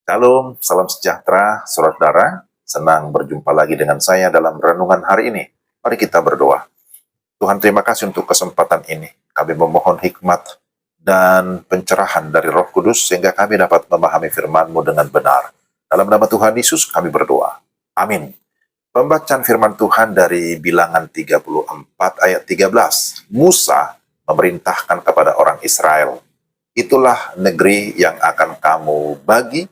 Shalom, salam sejahtera, saudara-saudara. Senang berjumpa lagi dengan saya dalam renungan hari ini. Mari kita berdoa. Tuhan, terima kasih untuk kesempatan ini. Kami memohon hikmat dan pencerahan dari Roh Kudus sehingga kami dapat memahami firman-Mu dengan benar. Dalam nama Tuhan Yesus kami berdoa. Amin. Pembacaan firman Tuhan dari Bilangan 34 ayat 13. Musa memerintahkan kepada orang Israel, itulah negeri yang akan kamu bagi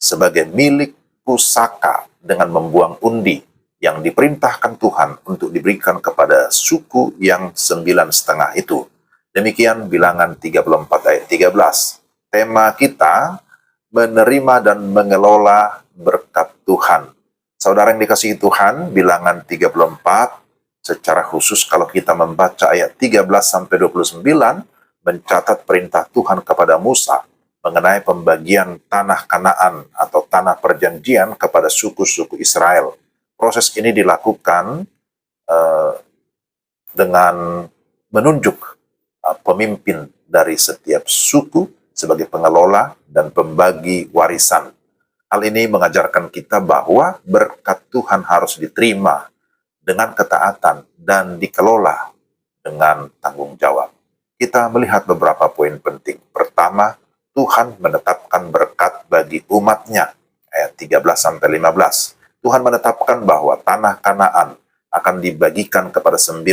sebagai milik pusaka dengan membuang undi yang diperintahkan Tuhan untuk diberikan kepada suku yang 9,5 itu. Demikian Bilangan 34 ayat 13. Tema kita, menerima dan mengelola berkat Tuhan. Saudara yang dikasihi Tuhan, Bilangan 34, secara khusus kalau kita membaca ayat 13-29, mencatat perintah Tuhan kepada Musa mengenai pembagian tanah Kanaan atau tanah perjanjian kepada suku-suku Israel. Proses ini dilakukan dengan menunjuk pemimpin dari setiap suku sebagai pengelola dan pembagi warisan. Hal ini mengajarkan kita bahwa berkat Tuhan harus diterima dengan ketaatan dan dikelola dengan tanggung jawab. Kita melihat beberapa poin penting. Pertama, Tuhan menetapkan berkat bagi umatnya. Ayat 13-15. Tuhan menetapkan bahwa tanah Kanaan akan dibagikan kepada 9,5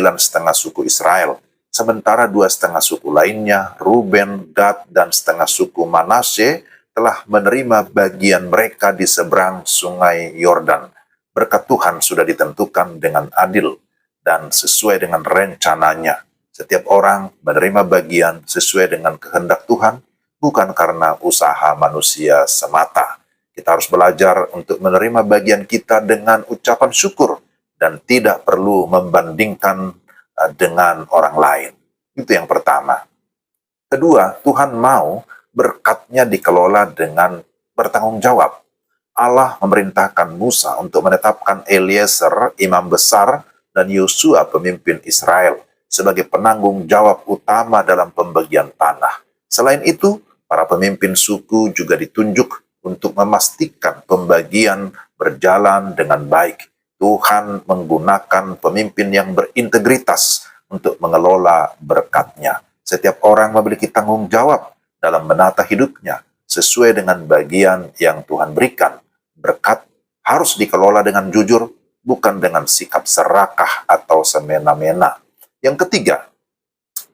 suku Israel. Sementara 2,5 suku lainnya, Ruben, Gad, dan setengah suku Manasye, telah menerima bagian mereka di seberang sungai Yordan. Berkat Tuhan sudah ditentukan dengan adil dan sesuai dengan rencananya. Setiap orang menerima bagian sesuai dengan kehendak Tuhan, bukan karena usaha manusia semata. Kita harus belajar untuk menerima bagian kita dengan ucapan syukur dan tidak perlu membandingkan dengan orang lain. Itu yang pertama. Kedua, Tuhan mau berkatnya dikelola dengan bertanggung jawab. Allah memerintahkan Musa untuk menetapkan Eliezer, imam besar, dan Yosua, pemimpin Israel, sebagai penanggung jawab utama dalam pembagian tanah. Selain itu, para pemimpin suku juga ditunjuk untuk memastikan pembagian berjalan dengan baik. Tuhan menggunakan pemimpin yang berintegritas untuk mengelola berkat-Nya. Setiap orang memiliki tanggung jawab dalam menata hidupnya sesuai dengan bagian yang Tuhan berikan. Berkat harus dikelola dengan jujur, bukan dengan sikap serakah atau semena-mena. Yang ketiga,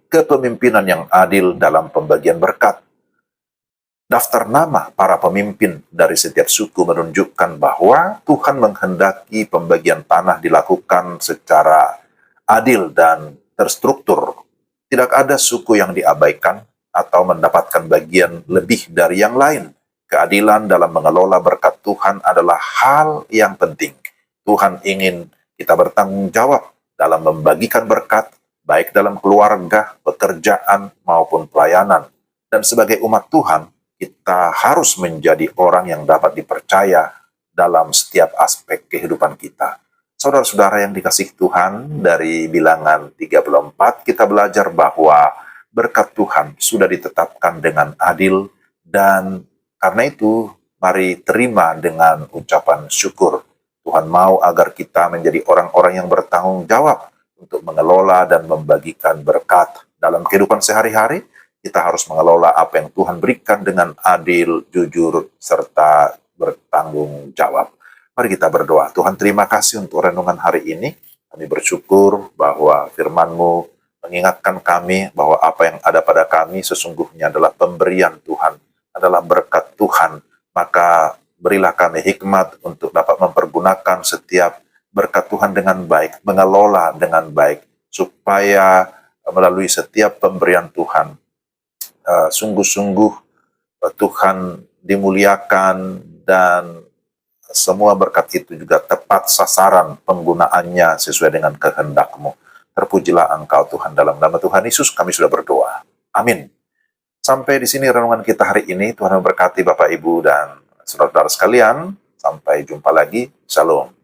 kepemimpinan yang adil dalam pembagian berkat. Daftar nama para pemimpin dari setiap suku menunjukkan bahwa Tuhan menghendaki pembagian tanah dilakukan secara adil dan terstruktur. Tidak ada suku yang diabaikan atau mendapatkan bagian lebih dari yang lain. Keadilan dalam mengelola berkat Tuhan adalah hal yang penting. Tuhan ingin kita bertanggung jawab dalam membagikan berkat, baik dalam keluarga, pekerjaan, maupun pelayanan. Dan sebagai umat Tuhan, kita harus menjadi orang yang dapat dipercaya dalam setiap aspek kehidupan kita. Saudara-saudara yang dikasihi Tuhan, dari Bilangan 34 kita belajar bahwa berkat Tuhan sudah ditetapkan dengan adil, dan karena itu mari terima dengan ucapan syukur. Tuhan mau agar kita menjadi orang-orang yang bertanggung jawab untuk mengelola dan membagikan berkat. Dalam kehidupan sehari-hari, kita harus mengelola apa yang Tuhan berikan dengan adil, jujur, serta bertanggung jawab. Mari kita berdoa. Tuhan, terima kasih untuk renungan hari ini. Kami bersyukur bahwa firman-Mu mengingatkan kami bahwa apa yang ada pada kami sesungguhnya adalah pemberian Tuhan, adalah berkat Tuhan. Maka berilah kami hikmat untuk dapat mempergunakan setiap berkat Tuhan dengan baik, mengelola dengan baik, supaya melalui setiap pemberian Tuhan, sungguh-sungguh Tuhan dimuliakan, dan semua berkat itu juga tepat sasaran penggunaannya sesuai dengan kehendak-Mu. Terpujilah Engkau Tuhan, dalam nama Tuhan Yesus kami sudah berdoa. Amin. Sampai di sini renungan kita hari ini. Tuhan memberkati Bapak, Ibu, dan saudara-saudara sekalian. Sampai jumpa lagi. Shalom.